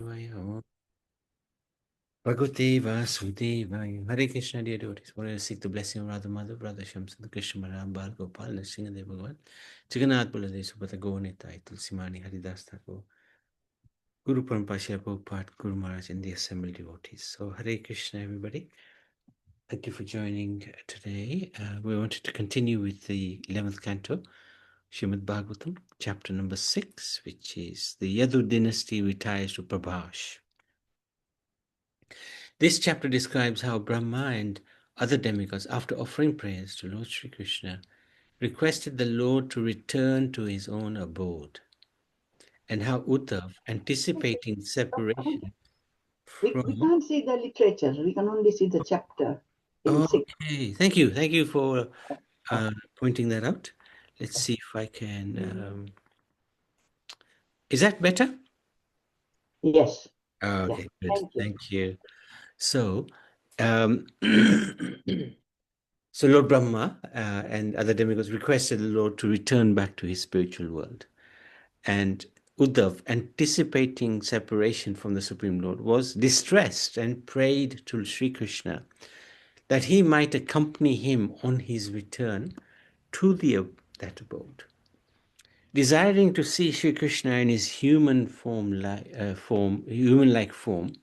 Bhagavate Vasudevaya. Hare Krishna, dear devotees. Want to seek the blessing of Radha Madhav, Radha Shamsundar, Krishna Balaram, Bal Gopal, Nrsimhadev Bhagavan, Jagannath Baladev, Subhadra Gaunitai, Tulsimani, Haridas Thakur, Guru Parampasya Prabhupada, Guru Maharaj, and the assembled devotees. So, Hare Krishna, everybody. Thank you for joining today. We wanted to continue with the 11th canto, Srimad Bhagavatam, chapter number 6, which is the Yadu dynasty retires to Prabhash. This chapter describes how Brahma and other demigods, after offering prayers to Lord Sri Krishna, requested the Lord to return to his own abode, and how Uddhav, anticipating separation We from... can't see the literature. We can only see the chapter in 6. Okay, thank you. Thank you for pointing that out. Let's see if I can... Is that better? Yes. Okay, Yeah. good. Thank you. Thank you. So, so Lord Brahma and other demigods requested the Lord to return back to his spiritual world. And Uddhav, anticipating separation from the Supreme Lord, was distressed and prayed to Sri Krishna that he might accompany him on his return to that abode. Desiring to see Sri Krishna in his human-like form,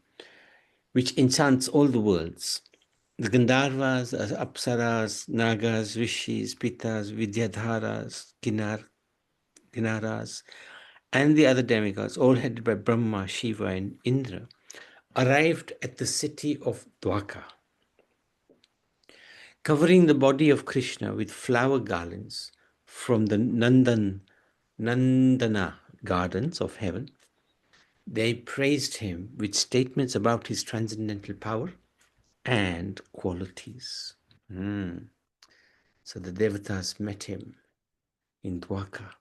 which enchants all the worlds, the Gandharvas, Apsaras, Nagas, Rishis, Pitas, Vidyadharas, Kinnaras, and the other demigods, all headed by Brahma, Shiva, and Indra, arrived at the city of Dwaka. Covering the body of Krishna with flower garlands from the Nandana gardens of heaven, they praised him with statements about his transcendental power and qualities. So the devatas met him in Dwaka.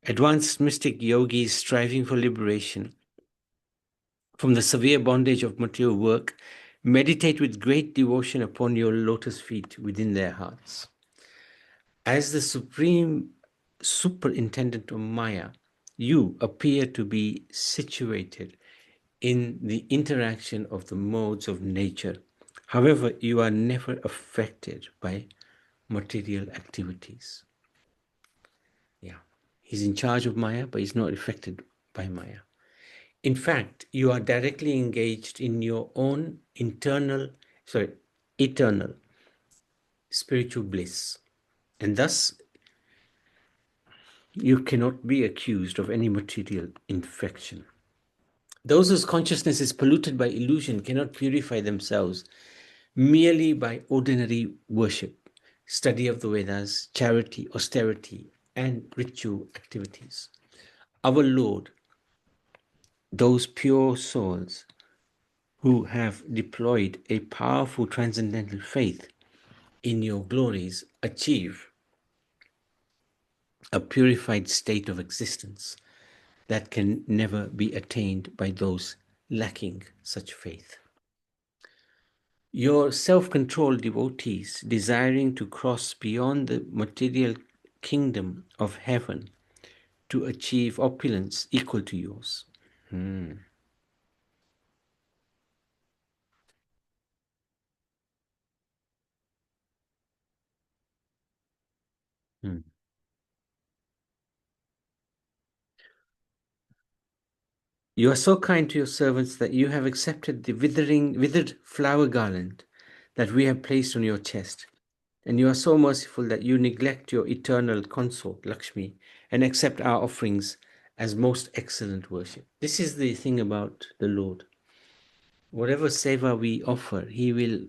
Advanced mystic yogis striving for liberation from the severe bondage of material work meditate with great devotion upon your lotus feet within their hearts. As the supreme superintendent of Maya, you appear to be situated in the interaction of the modes of nature. However, you are never affected by material activities. Yeah. He's in charge of Maya, but he's not affected by Maya. In fact, you are directly engaged in your own eternal spiritual bliss. And thus, you cannot be accused of any material infection. Those whose consciousness is polluted by illusion cannot purify themselves merely by ordinary worship, study of the Vedas, charity, austerity, and ritual activities. Our Lord, those pure souls who have deployed a powerful transcendental faith in your glories, achieve a purified state of existence that can never be attained by those lacking such faith. Your self-controlled devotees, desiring to cross beyond the material kingdom of heaven to achieve opulence equal to yours. Hmm. You are so kind to your servants that you have accepted the withered flower garland that we have placed on your chest. And you are so merciful that you neglect your eternal consort, Lakshmi, and accept our offerings as most excellent worship. This is the thing about the Lord. Whatever seva we offer, He will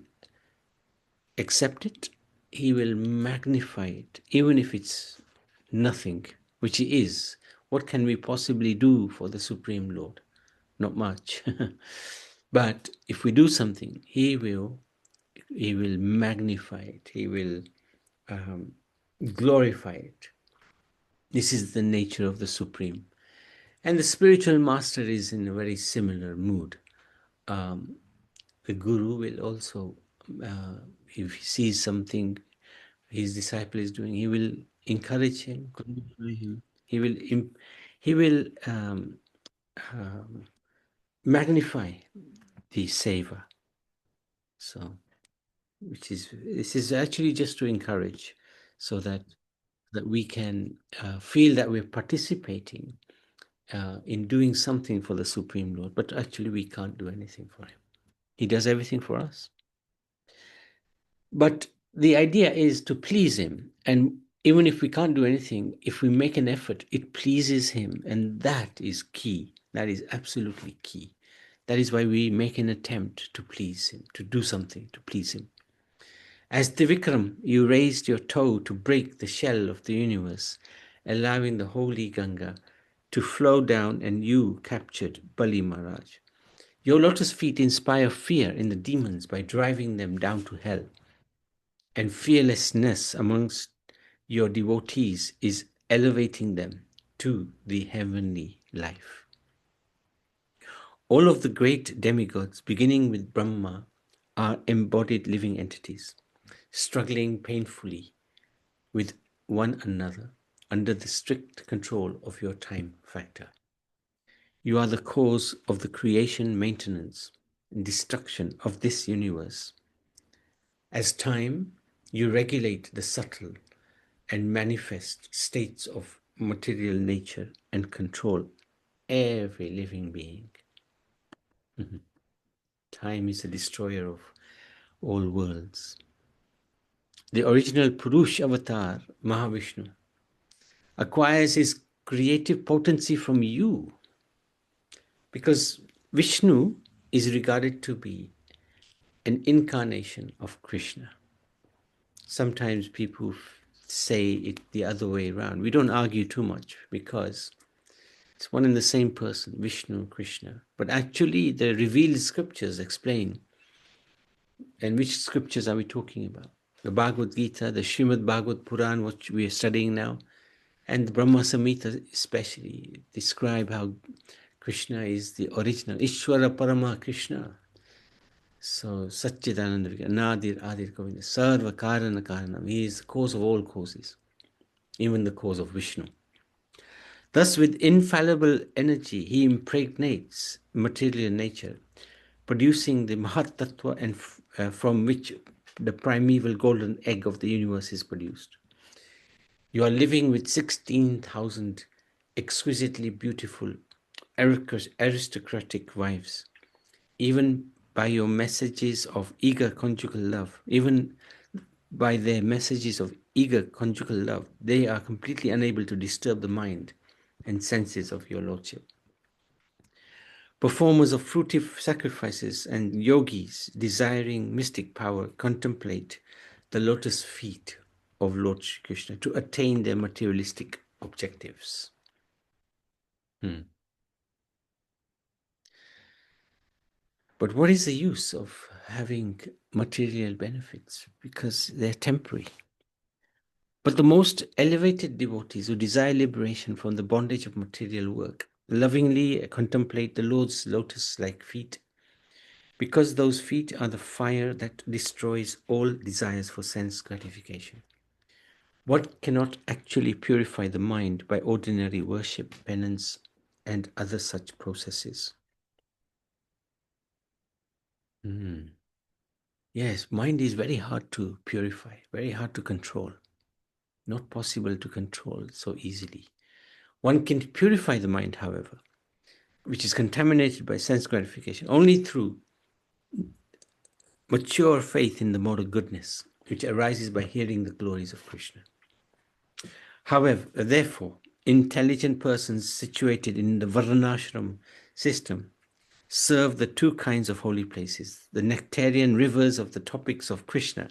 accept it, He will magnify it, even if it's nothing, which He is. What can we possibly do for the Supreme Lord? Not much. But if we do something, He will magnify it. He will glorify it. This is the nature of the Supreme. And the spiritual master is in a very similar mood. The Guru will also, if he sees something his disciple is doing, he will encourage him, glorify him. He will magnify the Savior. So, this is actually just to encourage, so that we can feel that we're participating in doing something for the Supreme Lord, but actually we can't do anything for him. He does everything for us. But the idea is to please him. And even if we can't do anything, if we make an effort, it pleases him. And that is key. That is absolutely key. That is why we make an attempt to please him, to do something to please him. As Trivikram, you raised your toe to break the shell of the universe, allowing the holy Ganga to flow down, and you captured Bali Maharaj. Your lotus feet inspire fear in the demons by driving them down to hell. And fearlessness amongst your devotees is elevating them to the heavenly life. All of the great demigods, beginning with Brahma, are embodied living entities, struggling painfully with one another under the strict control of your time factor. You are the cause of the creation, maintenance, and destruction of this universe. As time, you regulate the subtle and manifest states of material nature and control every living being. Time is the destroyer of all worlds. The original Purush avatar, Mahavishnu, acquires his creative potency from you, because Vishnu is regarded to be an incarnation of Krishna. Sometimes people say it the other way around. We don't argue too much because it's one and the same person, Vishnu, Krishna. But actually, the revealed scriptures explain. And which scriptures are we talking about? The Bhagavad Gita, the Srimad Bhagavad Puran, which we are studying now, and the Brahma Samhita especially describe how Krishna is the original, Ishvara Parama Krishna. So, Satchidananda, Nadir Adir Govinda, Sarva Karana Karanam. He is the cause of all causes, even the cause of Vishnu. Thus, with infallible energy, he impregnates material nature, producing the Mahat Tattva, and from which the primeval golden egg of the universe is produced. You are living with 16,000 exquisitely beautiful, aristocratic wives. Even by your messages of eager conjugal love, even by their messages of eager conjugal love, they are completely unable to disturb the mind and senses of your Lordship. Performers of fruitive sacrifices and yogis desiring mystic power contemplate the lotus feet of Lord Shri Krishna to attain their materialistic objectives. But what is the use of having material benefits? Because they're temporary. But the most elevated devotees who desire liberation from the bondage of material work lovingly contemplate the Lord's lotus-like feet, because those feet are the fire that destroys all desires for sense gratification. What cannot actually purify the mind by ordinary worship, penance, and other such processes? Yes, mind is very hard to purify, very hard to control. Not possible to control so easily. One can purify the mind, however, which is contaminated by sense gratification, only through mature faith in the moral goodness, which arises by hearing the glories of Krishna. However, therefore, intelligent persons situated in the Varnashram system serve the two kinds of holy places, the nectarian rivers of the topics of Krishna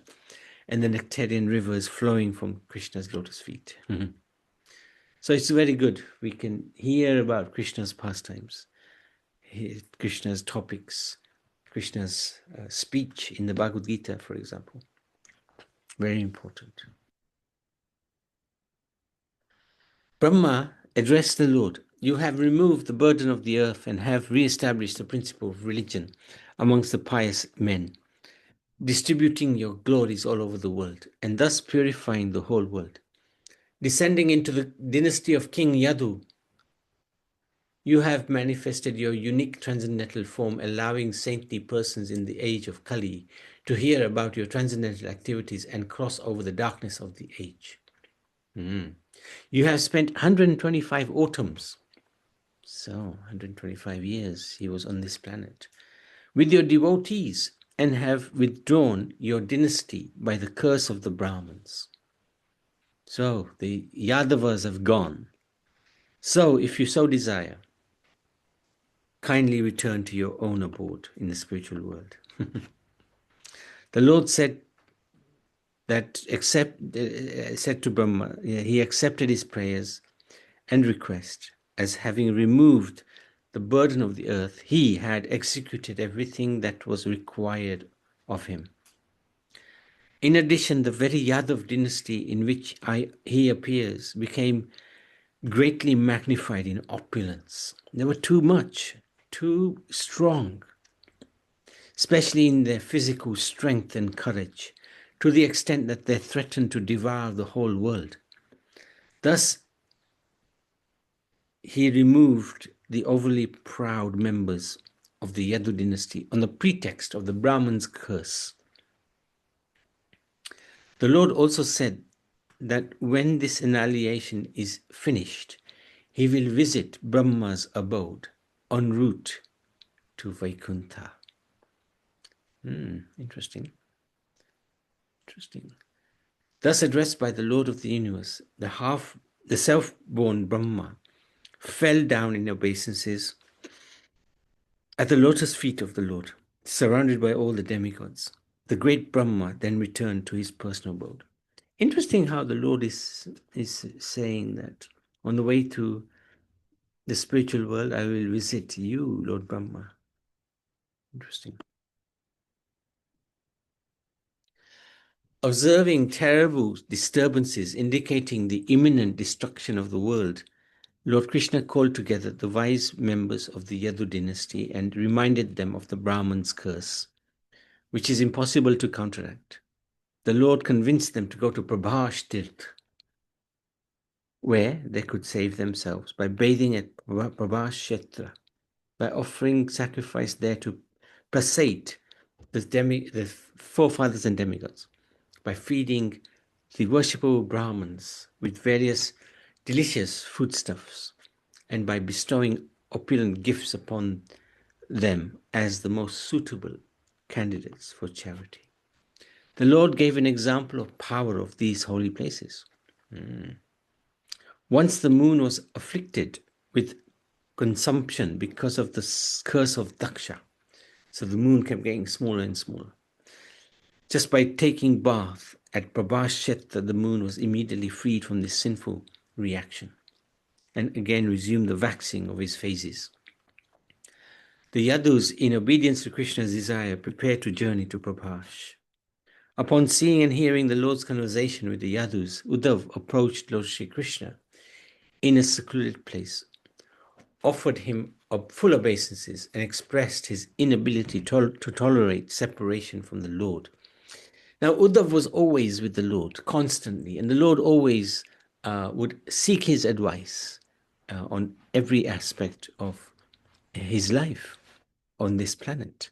and the nectarian rivers flowing from Krishna's lotus feet. So it's very good. We can hear about Krishna's pastimes, Krishna's topics, Krishna's speech in the Bhagavad Gita, for example. Very important. Brahma addressed the Lord. You have removed the burden of the earth and have re-established the principle of religion amongst the pious men, distributing your glories all over the world, and thus purifying the whole world. Descending into the dynasty of King Yadu, You have manifested your unique transcendental form, allowing saintly persons in the age of Kali to hear about your transcendental activities and cross over the darkness of the age. You have spent 125 autumns, so 125 years he was on this planet, with your devotees, and have withdrawn your dynasty by the curse of the Brahmins. So the Yadavas have gone. So if you so desire, kindly return to your own abode in the spiritual world. The Lord said said to Brahma, he accepted his prayers and request, as having removed the burden of the earth, he had executed everything that was required of him. In addition, the very Yadav dynasty in which he appears became greatly magnified in opulence. They were too much, too strong, especially in their physical strength and courage, to the extent that they threatened to devour the whole world. Thus, he removed the overly proud members of the Yadu dynasty on the pretext of the Brahman's curse. The Lord also said that when this annihilation is finished, he will visit Brahma's abode en route to Vaikuntha. Interesting. Thus addressed by the Lord of the universe, the self-born Brahma fell down in obeisances at the lotus feet of the Lord, surrounded by all the demigods. The great Brahma then returned to his personal abode. Interesting how the Lord is saying that on the way to the spiritual world, I will visit you, Lord Brahma. Interesting. Observing terrible disturbances indicating the imminent destruction of the world, Lord Krishna called together the wise members of the Yadu dynasty and reminded them of the Brahman's curse, which is impossible to counteract. The Lord convinced them to go to Prabhash Tirth, where they could save themselves by bathing at Prabhash Kshetra, by offering sacrifice there to Prasate, the forefathers and demigods, by feeding the worshipable Brahmins with various delicious foodstuffs, and by bestowing opulent gifts upon them as the most suitable candidates for charity. The Lord gave an example of power of these holy places. Once the moon was afflicted with consumption because of the curse of Daksha. So the moon kept getting smaller and smaller. Just by taking bath at Prabhashetta, the moon was immediately freed from this sinful reaction and again resumed the waxing of his phases. The Yadus, in obedience to Krishna's desire, prepared to journey to Prabhash. Upon seeing and hearing the Lord's conversation with the Yadus, Uddhav approached Lord Shri Krishna in a secluded place, offered him full obeisances, and expressed his inability to tolerate separation from the Lord. Now, Uddhav was always with the Lord, constantly, and the Lord always would seek his advice on every aspect of his life on this planet.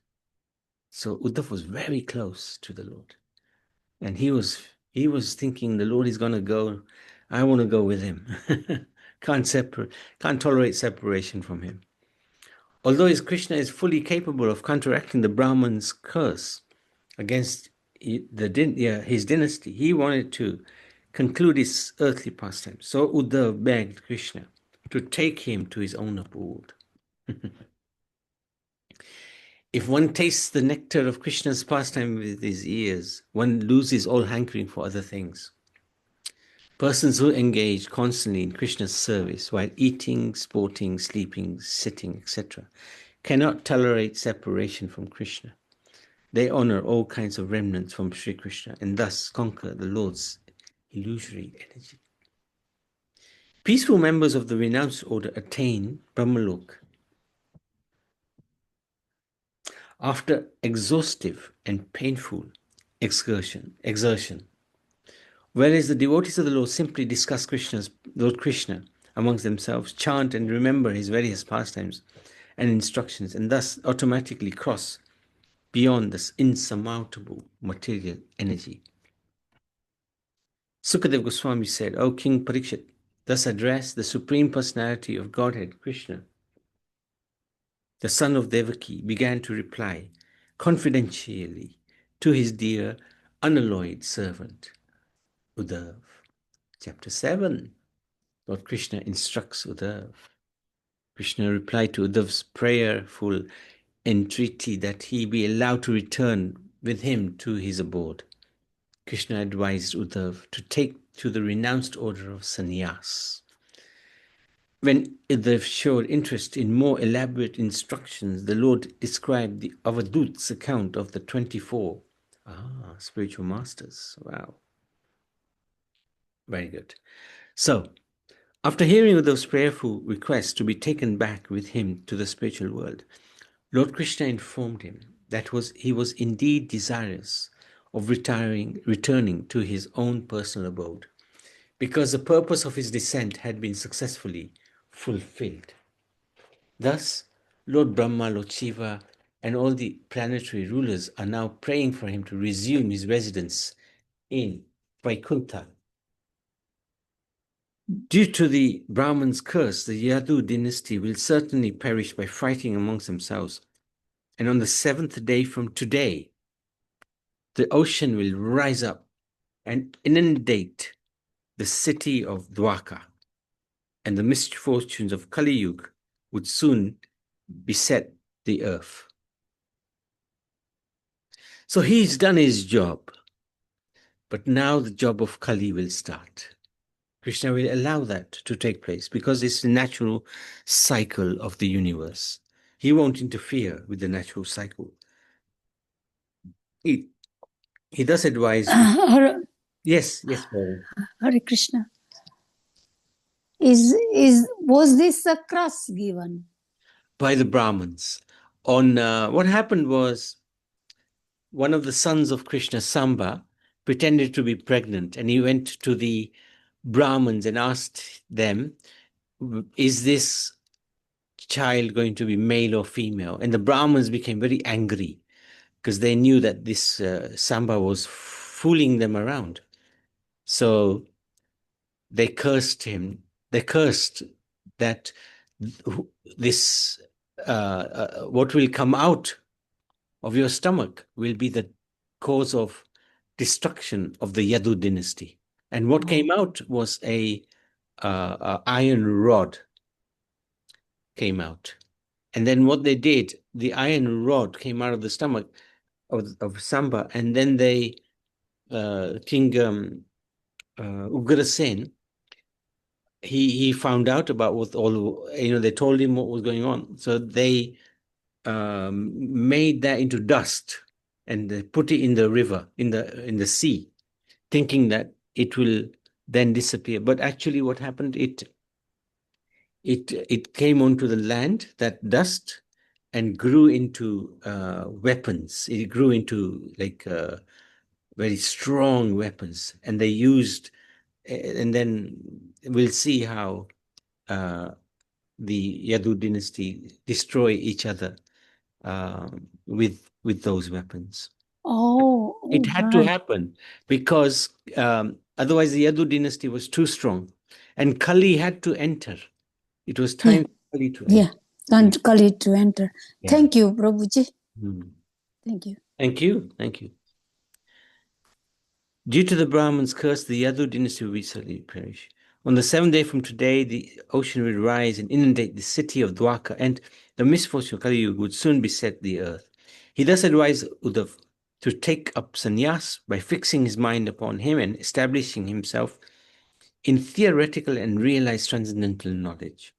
So Uddhav was very close to the Lord. And he was thinking, the Lord is going to go, I want to go with him. Can't tolerate separation from him. Although his Krishna is fully capable of counteracting the Brahman's curse against his dynasty, he wanted to conclude his earthly pastime. So Uddhav begged Krishna to take him to his own abode. If one tastes the nectar of Krishna's pastime with his ears, one loses all hankering for other things. Persons who engage constantly in Krishna's service while eating, sporting, sleeping, sitting, etc., cannot tolerate separation from Krishna. They honor all kinds of remnants from Sri Krishna and thus conquer the Lord's illusory energy. Peaceful members of the renounced order attain Brahmalok after exhaustive and painful exertion. Whereas the devotees of the Lord simply discuss Lord Krishna amongst themselves, chant and remember his various pastimes and instructions, and thus automatically cross beyond this insurmountable material energy. Sukadev Goswami said, O King Parikshit, thus addressed the Supreme Personality of Godhead, Krishna. The son of Devaki began to reply confidentially to his dear, unalloyed servant, Uddhav. Chapter 7, Lord Krishna instructs Uddhav. Krishna replied to Uddhav's prayerful entreaty that he be allowed to return with him to his abode. Krishna advised Uddhav to take to the renounced order of sannyas. When Uddhav showed interest in more elaborate instructions, the Lord described the Avadut's account of the 24 spiritual masters. Wow. Very good. So, after hearing Uddhav's prayerful request to be taken back with him to the spiritual world, Lord Krishna informed him that he was indeed desirous of returning to his own personal abode, because the purpose of his descent had been successfully fulfilled. Thus, Lord Brahma, Lord Shiva, and all the planetary rulers are now praying for him to resume his residence in Vaikuntha. Due to the Brahman's curse, the Yadu dynasty will certainly perish by fighting amongst themselves. And on the 7th day from today, the ocean will rise up and inundate the city of Dwaka, and the misfortunes of Kali Yuga would soon beset the earth. So he's done his job, but now the job of Kali will start. Krishna will allow that to take place because it's the natural cycle of the universe. He won't interfere with the natural cycle. He thus advised. Yes, Paul. Hare Krishna. Was this a cross given? By the Brahmins. On what happened was, one of the sons of Krishna, Samba, pretended to be pregnant, and he went to the Brahmins and asked them, is this child going to be male or female? And the Brahmins became very angry because they knew that this Samba was fooling them around. So they cursed him. They cursed that this, what will come out of your stomach will be the cause of destruction of the Yadu dynasty. And what came out was a iron rod came out. And then what they did, the iron rod came out of the stomach of Samba, and then they, King Ugrasen, he found out about what all, they told him what was going on. So they made that into dust and they put it in the river, in the sea, thinking that it will then disappear. But actually what happened, it came onto the land, that dust, and grew into weapons. It grew into like very strong weapons, and they used, and then we'll see how the Yadu dynasty destroy each other with those weapons. It had to happen because otherwise the Yadu dynasty was too strong, and Kali had to enter. It was time for Kali to enter. And Kali to enter. Yeah. Thank you, Prabhuji. Thank you. Thank you. Due to the Brahman's curse, the Yadu dynasty will certainly perish. On the 7th day from today, the ocean will rise and inundate the city of Dwaka, and the misfortune of Kali Yuga would soon beset the earth. He thus advised Uddhav to take up sannyas by fixing his mind upon him and establishing himself in theoretical and realized transcendental knowledge.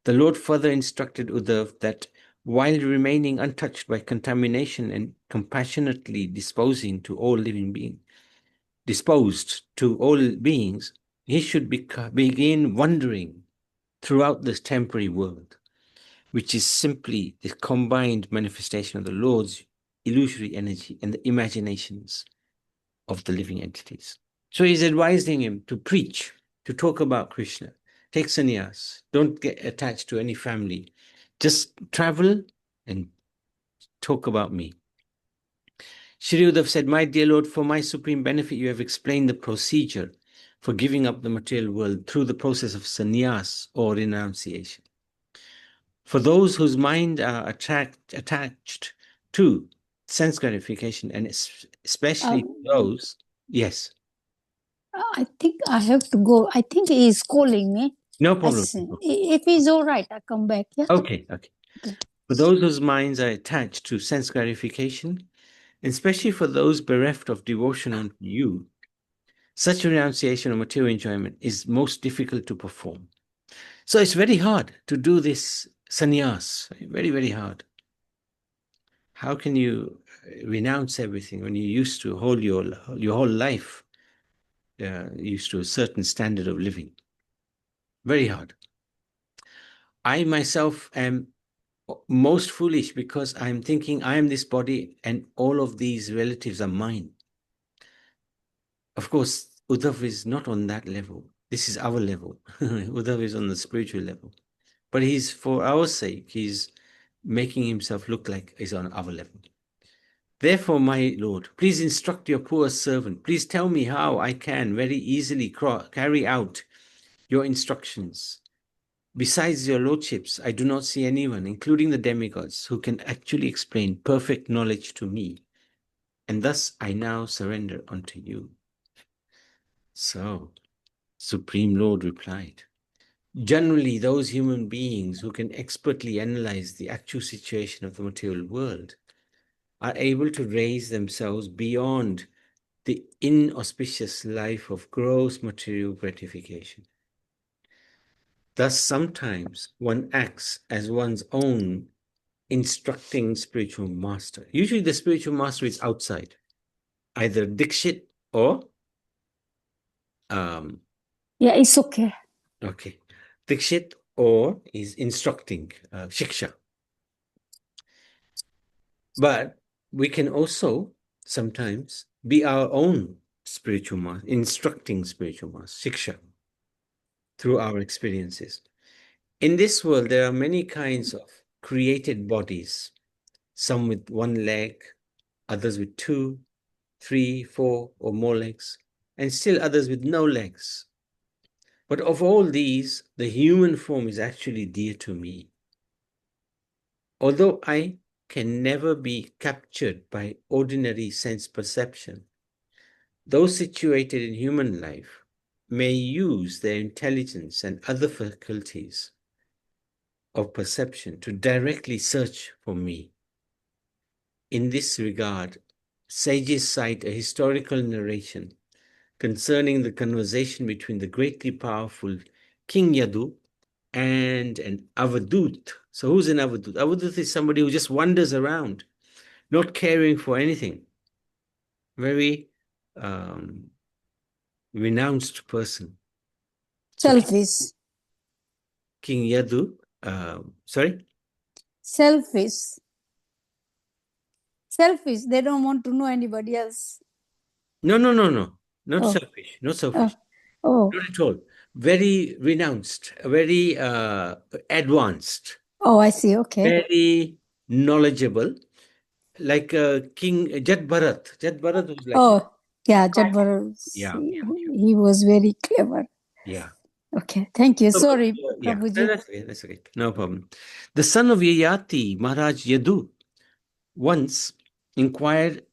The Lord further instructed Uddhav that while remaining untouched by contamination and compassionately disposed to all beings, he should begin wandering throughout this temporary world, which is simply the combined manifestation of the Lord's illusory energy and the imaginations of the living entities. So he's advising him to preach, to talk about Krishna, Take sannyas. Don't get attached to any family. Just travel and talk about me. Shri Uddhav said, my dear Lord, for my supreme benefit, you have explained the procedure for giving up the material world through the process of sannyas or renunciation. For those whose mind are attached to sense gratification, and especially those, yes. I think I have to go. I think he is calling me. No problem. If he's all right, I come back. Yeah. Okay. For those whose minds are attached to sense gratification, especially for those bereft of devotion unto you, such renunciation of material enjoyment is most difficult to perform. So it's very hard to do this sannyas, very, very hard. How can you renounce everything when you used to hold your whole life used to a certain standard of living? Very hard. I myself am most foolish because I'm thinking I am this body and all of these relatives are mine. Of course, Uddhav is not on that level. This is our level. Uddhav is on the spiritual level. But he's, for our sake, he's making himself look like he's on our level. Therefore, my Lord, please instruct your poor servant. Please tell me how I can very easily carry out your instructions. Besides your lordships, I do not see anyone, including the demigods, who can actually explain perfect knowledge to me. And thus I now surrender unto you. So, Supreme Lord replied, generally, those human beings who can expertly analyze the actual situation of the material world are able to raise themselves beyond the inauspicious life of gross material gratification. Thus, sometimes one acts as one's own instructing spiritual master. Usually the spiritual master is outside, either Dikshit or yeah, it's okay. Okay. Dikshit or is instructing, Shiksha. But we can also sometimes be our own spiritual master, instructing spiritual master, Shiksha, through our experiences. In this world, there are many kinds of created bodies, some with one leg, others with 2, 3, 4, or more legs, and still others with no legs. But of all these, the human form is actually dear to me. Although I can never be captured by ordinary sense perception, those situated in human life may use their intelligence and other faculties of perception to directly search for me. In this regard, sages cite a historical narration concerning the conversation between the greatly powerful King Yadu and an Avadut. So who's an Avadut? Avadut is somebody who just wanders around, not caring for anything. Very renounced person. Selfish. King Yadu, sorry? Selfish. Selfish. They don't want to know anybody else. No. Not selfish. Not selfish. Oh. Not at all. Very renounced, very advanced. Oh, I see. Okay. Very knowledgeable. Like King Jat Bharat. Jat Bharat was like Jat Bharat. Yeah. He was very clever. Yeah. Okay. Thank you. Sorry, Prabhuji. That's okay. No problem. The son of Yayati, Maharaj Yadu, once inquired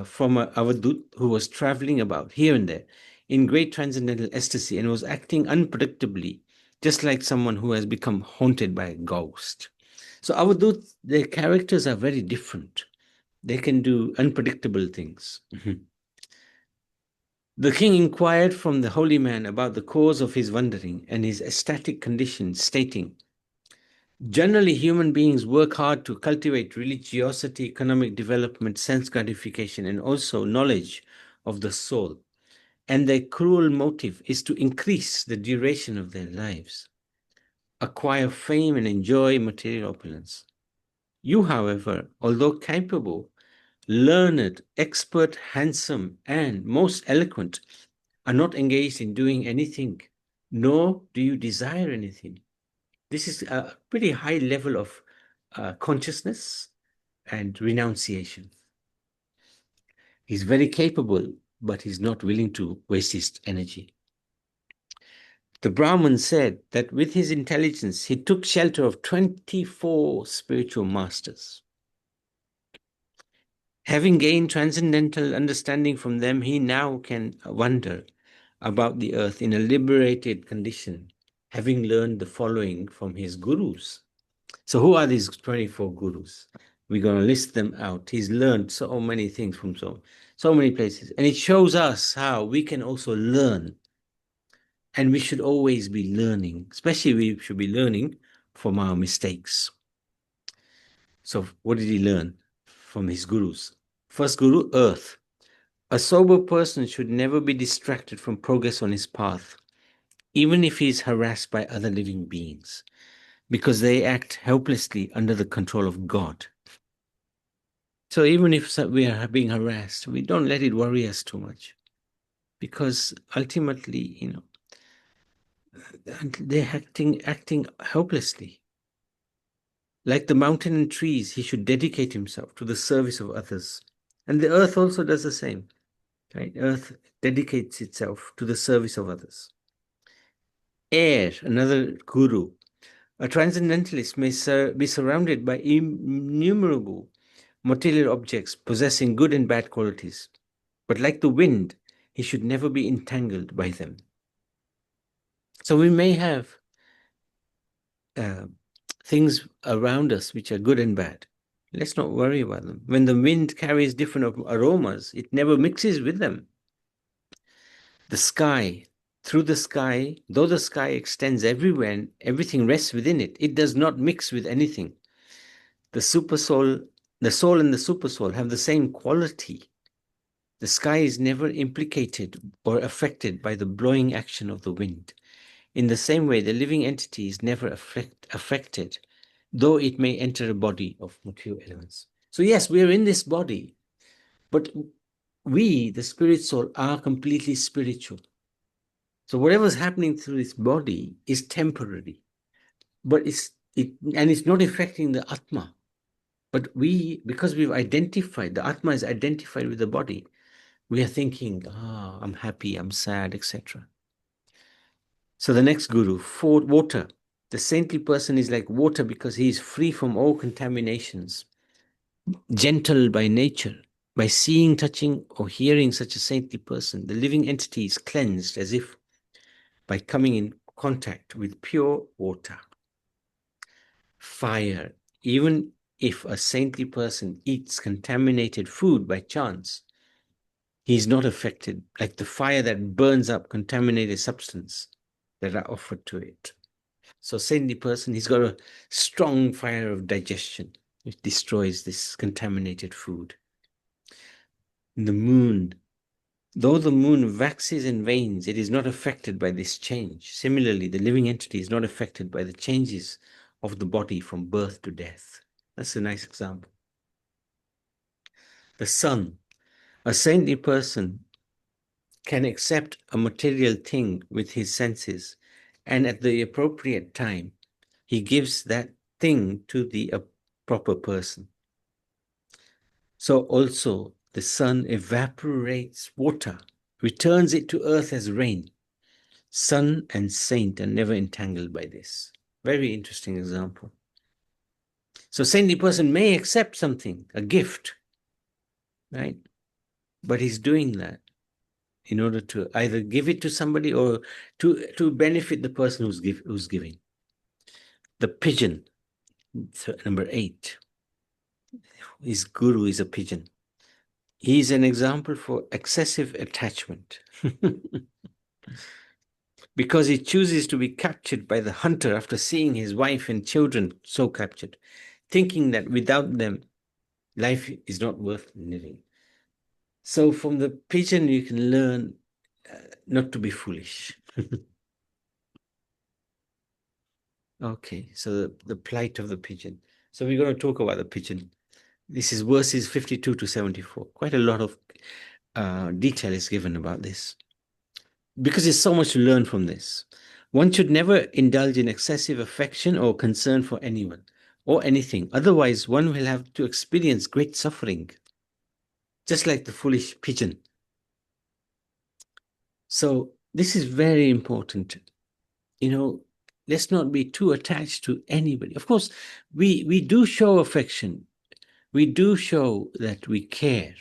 from a Avadut who was traveling about here and there in great transcendental ecstasy and was acting unpredictably, just like someone who has become haunted by a ghost. So Avadut, their characters are very different. They can do unpredictable things. The king inquired from the holy man about the cause of his wandering and his ecstatic condition, stating, generally, human beings work hard to cultivate religiosity, economic development, sense gratification, and also knowledge of the soul. And their cruel motive is to increase the duration of their lives, acquire fame, and enjoy material opulence. You, however, although capable, learned, expert, handsome, and most eloquent, are not engaged in doing anything nor do you desire anything. This is a pretty high level of consciousness and renunciation. He's very capable, but he's not willing to waste his energy. The Brahman said that with his intelligence, he took shelter of 24 spiritual masters. Having gained transcendental understanding from them, he now can wonder about the earth in a liberated condition, having learned the following from his gurus. So who are these 24 gurus? We're going to list them out. He's learned so many things from so many places. And it shows us how we can also learn. And we should always be learning, especially we should be learning from our mistakes. So what did he learn from his gurus? First guru, earth. A sober person should never be distracted from progress on his path, even if he is harassed by other living beings, because they act helplessly under the control of God. So even if we are being harassed, we don't let it worry us too much, because ultimately, they're acting helplessly. Like the mountain and trees, he should dedicate himself to the service of others. And the earth also does the same. Right? Earth dedicates itself to the service of others. Air, another guru. A transcendentalist may be surrounded by innumerable material objects possessing good and bad qualities. But like the wind, he should never be entangled by them. So we may have things around us which are good and bad. Let's not worry about them. When the wind carries different aromas, it never mixes with them. The sky, through the sky, though the sky extends everywhere and everything rests within it, it does not mix with anything. The soul and the supersoul have the same quality. The sky is never implicated or affected by the blowing action of the wind. In the same way, the living entity is never affected, though it may enter a body of material elements. So yes, we are in this body, but we, the spirit soul, are completely spiritual. So whatever's happening through this body is temporary, but it's not affecting the Atma. But we, because we've identified, the Atma is identified with the body, we are thinking, I'm happy, I'm sad, etc. So the next guru, water. The saintly person is like water because he is free from all contaminations, gentle by nature. By seeing, touching, or hearing such a saintly person, the living entity is cleansed as if by coming in contact with pure water. Fire. Even if a saintly person eats contaminated food by chance, he is not affected, like the fire that burns up contaminated substance that are offered to it. So saintly person, he's got a strong fire of digestion, which destroys this contaminated food. The moon. Though the moon waxes and wanes, it is not affected by this change. Similarly, the living entity is not affected by the changes of the body from birth to death. That's a nice example. The sun. A saintly person can accept a material thing with his senses, and at the appropriate time, he gives that thing to the proper person. So also, the sun evaporates water, returns it to earth as rain. Sun and saint are never entangled by this. Very interesting example. So saintly person may accept something, a gift, right? But he's doing that in order to either give it to somebody or to benefit the person who's giving. The pigeon, so number 8. His guru is a pigeon. He is an example for excessive attachment. Because he chooses to be captured by the hunter after seeing his wife and children so captured, thinking that without them, life is not worth living. So from the pigeon, you can learn not to be foolish. Okay, so the plight of the pigeon. So we're going to talk about the pigeon. This is verses 52 to 74. Quite a lot of detail is given about this, because there's so much to learn from this. One should never indulge in excessive affection or concern for anyone or anything. Otherwise, one will have to experience great suffering, just like the foolish pigeon. So this is very important. Let's not be too attached to anybody. Of course, we do show affection. We do show that we care.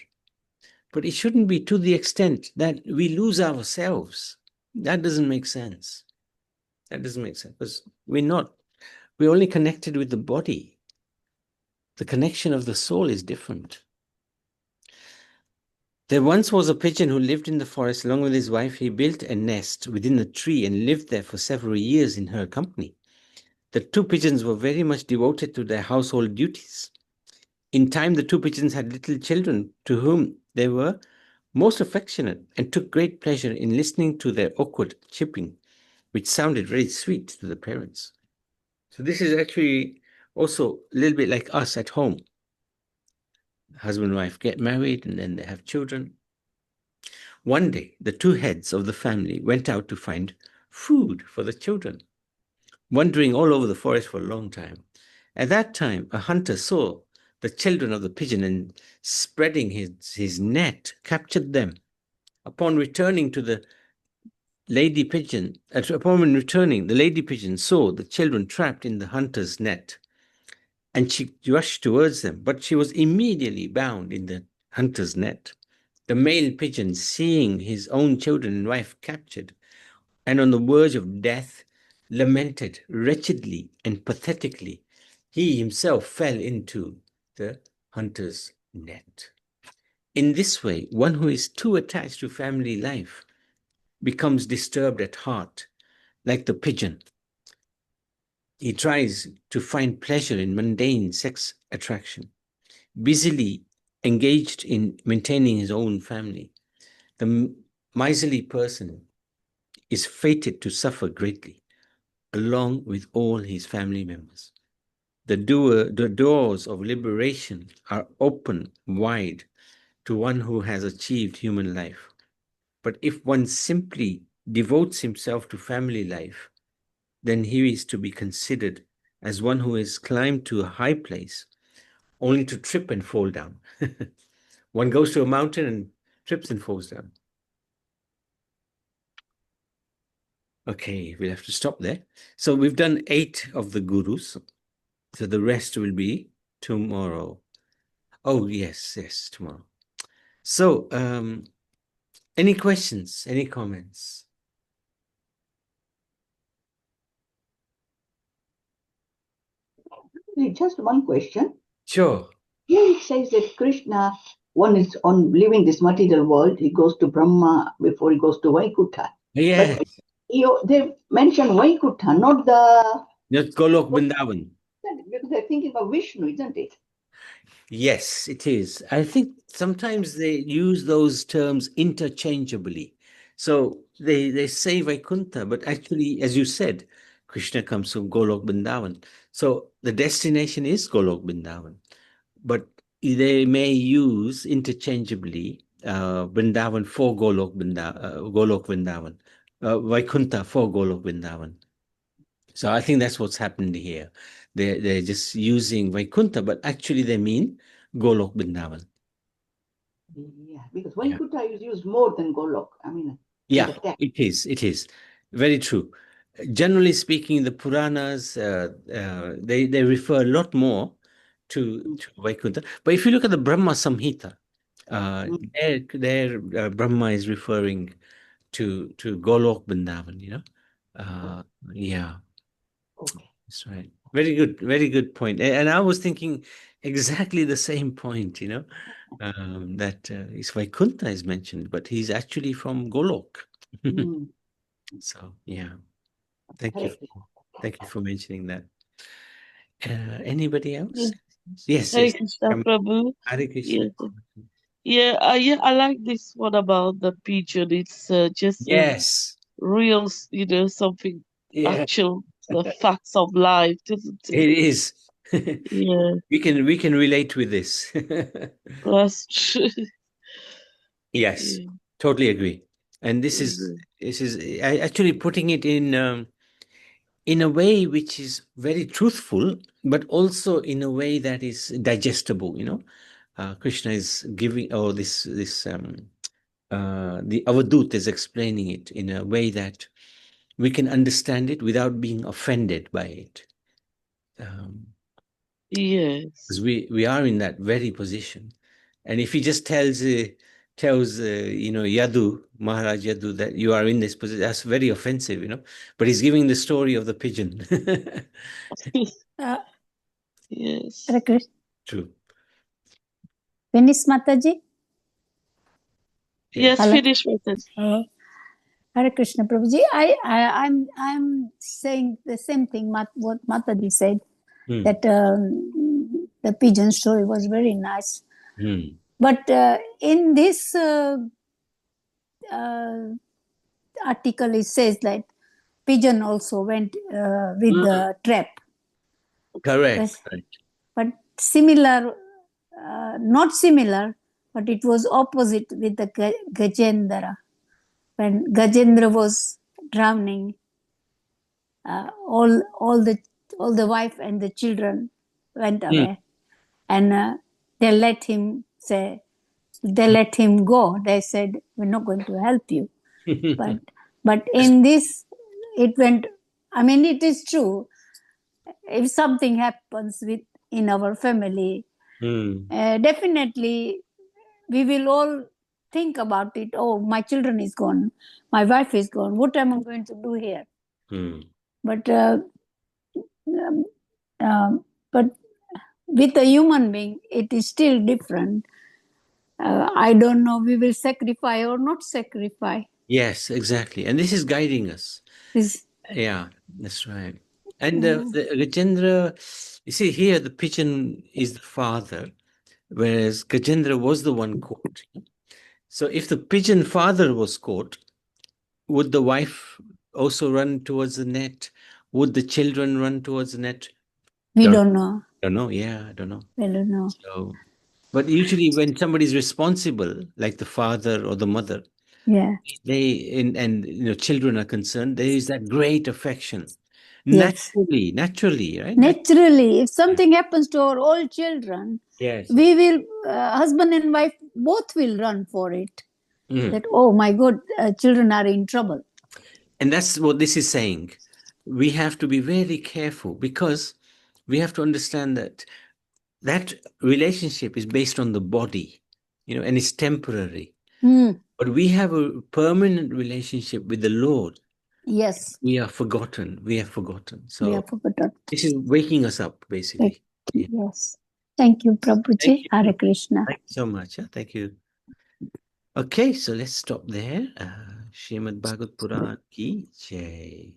But it shouldn't be to the extent that we lose ourselves. That doesn't make sense. That doesn't make sense, because we're only connected with the body. The connection of the soul is different. There once was a pigeon who lived in the forest along with his wife. He built a nest within the tree and lived there for several years in her company. The two pigeons were very much devoted to their household duties. In time, the two pigeons had little children to whom they were most affectionate and took great pleasure in listening to their awkward chirping, which sounded very sweet to the parents. So this is actually also a little bit like us at home. Husband and wife get married and then they have children. One day, the two heads of the family went out to find food for the children, wandering all over the forest for a long time. At that time, a hunter saw the children of the pigeon and, spreading his net, captured them. Upon returning, the lady pigeon saw the children trapped in the hunter's net, and she rushed towards them, but she was immediately bound in the hunter's net. The male pigeon, seeing his own children and wife captured and on the verge of death, lamented wretchedly and pathetically. He himself fell into the hunter's net. In this way, one who is too attached to family life becomes disturbed at heart, like the pigeon. He tries to find pleasure in mundane sex attraction, busily engaged in maintaining his own family. The miserly person is fated to suffer greatly, along with all his family members. The doors of liberation are open wide to one who has achieved human life. But if one simply devotes himself to family life, then he is to be considered as one who has climbed to a high place only to trip and fall down. One goes to a mountain and trips and falls down. Okay, we'll have to stop there. So we've done 8 of the gurus. So the rest will be tomorrow. Oh, yes, tomorrow. So, any questions, any comments? Just one question. Sure. Here it says that Krishna, one is on living this material world, he goes to Brahma before he goes to Vaikuntha. Yes. But they mention Vaikuntha, not Golok Vrindavan. because they're thinking of Vishnu, isn't it? Yes, it is. I think sometimes they use those terms interchangeably. So they say Vaikuntha, but actually, as you said, Krishna comes from Golok Vrindavan. So the destination is Golok Vrindavan. But they may use interchangeably Vrindavan for Golok Vrindavan, Vaikuntha for Golok Vrindavan. So I think that's what's happened here. They're just using Vaikuntha, but actually they mean Golok Vrindavan. Yeah, because Vaikuntha is used more than Golok. I mean, yeah, it is very true. Generally speaking, the Puranas they refer a lot more to Vaikuntha. But if you look at the Brahma Samhita, there Brahma is referring to Golok Vrindavan. Yeah. Okay. That's right. Very good point. And I was thinking exactly the same point, that is Vaikuntha is mentioned, but he's actually from Golok. So, yeah. Thank you for mentioning that. Anybody else? Yes. Hare Krishna Prabhu. Hare Krishna. Yeah, I like this one about the pigeon. It's just real, something actual, the facts of life, isn't it? It is. Yeah. We can relate with this. That's true. Yes, totally agree. And this is actually putting it in in a way which is very truthful, but also in a way that is digestible. Krishna is giving, or the Avadut is explaining it in a way that we can understand it without being offended by it. Because we are in that very position, and if he just tells Yadu, Maharaj Yadu, that you are in this position, that's very offensive, but he's giving the story of the pigeon. Yes. Hare Krishna. True. Finish, Mataji? Yes, Hello? finish with it. Hare Krishna, Prabhuji. I'm saying the same thing what Mataji said, that the pigeon story was very nice. But in this article, it says that pigeon also went with the trap. Correct. But similar, not similar, but it was opposite with the Gajendra. When Gajendra was drowning, all the wife and the children went away, and they let him go. They said, "We're not going to help you." but in this, it went. I mean, it is true. If something happens in our family, definitely we will all think about it. Oh, my children is gone, my wife is gone. What am I going to do here? But with a human being, it is still different. I don't know, we will sacrifice or not sacrifice. Yes, exactly. And this is guiding us. Yeah, that's right. And the Gajendra, you see here, the pigeon is the father, whereas Gajendra was the one caught. So if the pigeon father was caught, would the wife also run towards the net? Would the children run towards the net? We don't know. Don't know. Yeah, I don't know. We don't know. So, but usually when somebody is responsible, like the father or the mother, children are concerned, there is that great affection. Yes. Naturally, right? Naturally, if something happens to our old children, we will, husband and wife, both will run for it. That, oh my God, children are in trouble. And that's what this is saying. We have to be very careful, because we have to understand that relationship is based on the body, and it's temporary. But we have a permanent relationship with the Lord. Yes. We are forgotten. So we are forgotten. This is waking us up, basically. Yes. Thank you, Prabhuji. Hare Krishna. Thank you so much. Thank you. Okay, so let's stop there. Srimad Bhagavad Puran ki jai.